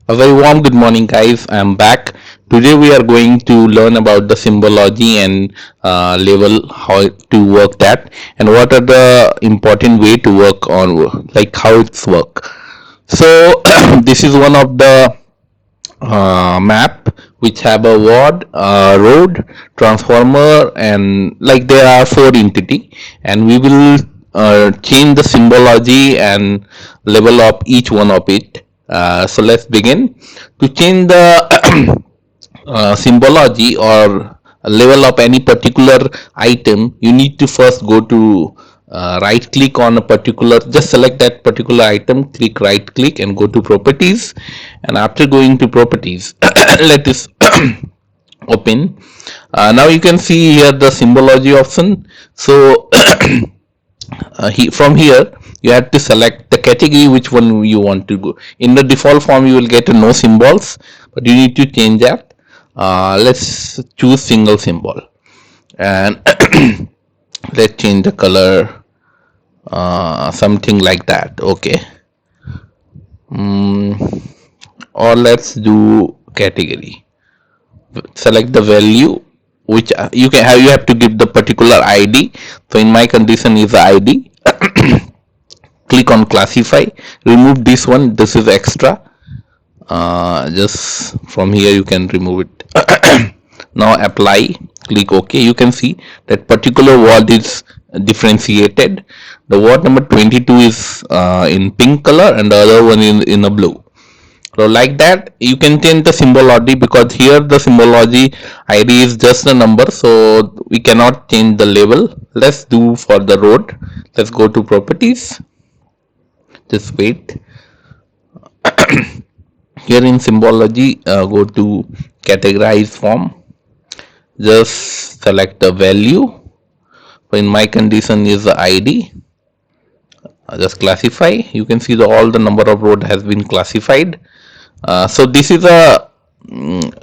A very warm good morning, guys. I'm back. Today we are going to learn about the symbology and level, how to work that, and what are the important way to work on, like how it's work. So this is one of the map which have a ward, road, transformer, and like there are four entity, and we will change the symbology and level up each one of it. So let's begin. To change the symbology or level up any particular item, you need to first go to right click on a particular, just select that particular item, click right click and go to properties, and after going to properties let this open. Now you can see here the symbology option. So from here you have to select the category which one you want to go. In the default form you will get no symbols, but you need to change that. Let's choose single symbol, and let's change the color, something like that. Okay. mm, or let's do category. Select the value which you have to give the particular id. So in my condition is the id. Click on classify, remove this one, this is extra. Just from here you can remove it. Now apply, click ok. You can see that particular word is differentiated. The word number 22 is in pink color and the other one in a blue. So like that you can change the symbology, because here the symbology id is just a number, so we cannot change the label. Let's do for the road. Let's go to properties, just wait. Here in symbology, go to categorize form, just select the value. So in my condition is the id. Just classify. You can see all the number of road has been classified. So this is a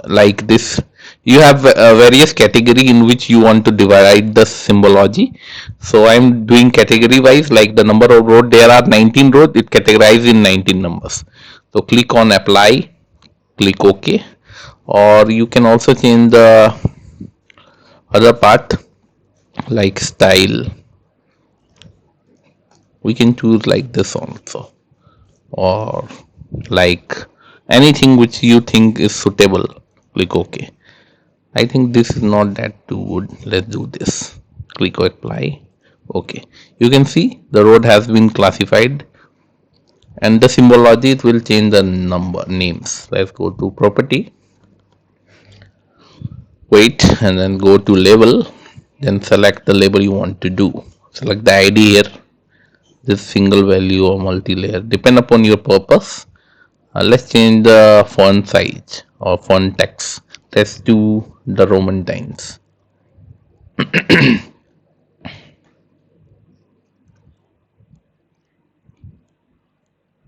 like this. You have various category in which you want to divide the symbology. So I'm doing category wise, like the number of road, there are 19 roads, it categorized in 19 numbers. So click on apply, click ok. Or you can also change the other part, like style. We can choose like this also, or like anything which you think is suitable. Click ok. I think this is not that too good. Let's do this. Click apply. Okay. You can see the road has been classified, and the symbology, it will change the number names. Let's go to property. Wait, and then go to label. Then select the label you want to do. Select the ID here. This single value or multi-layer, depend upon your purpose. Let's change the font size or font text. Let's do the Roman times.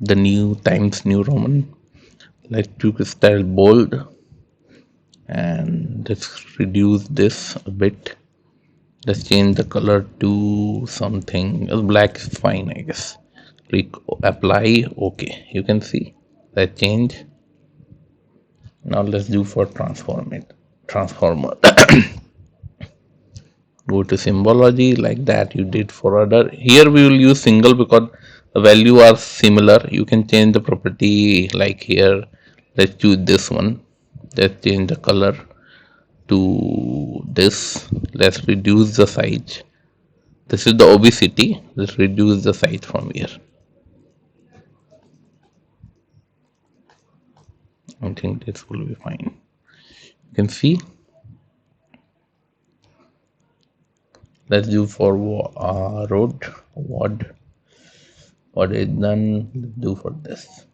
The new times new Roman. Let's do style bold, and let's reduce this a bit. Let's change the color to something black is fine, I guess. Click apply. Okay, you can see that change. Now let's do for transformer. Go to symbology, like that you did for other. Here we will use single because the value are similar. You can change the property, like here let's choose this one. Let's change the color to this. Let's reduce the size. This is the obesity. Let's reduce the size from here. I think this will be fine. You can see. Let's do for road ward. What is done? Let's do for this.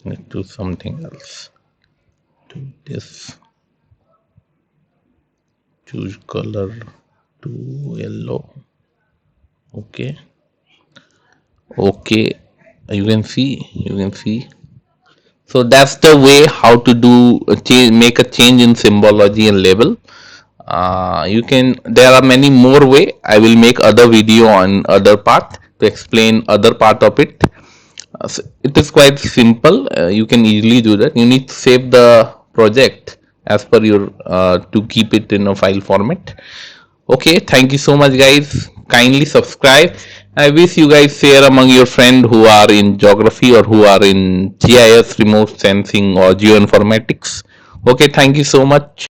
Let's do something else. Do this. Choose color to yellow. Okay. Okay. You can see. So that's the way how to do a change, make a change in symbology and label. You can, there are many more way. I will make other video on other part to explain other part of it. It is quite simple. You can easily do that. You need to save the project as per your to keep it in a file format. Okay, thank you so much guys. Kindly subscribe. I wish you guys share among your friends who are in geography or who are in GIS, remote sensing or geoinformatics. Okay, thank you so much.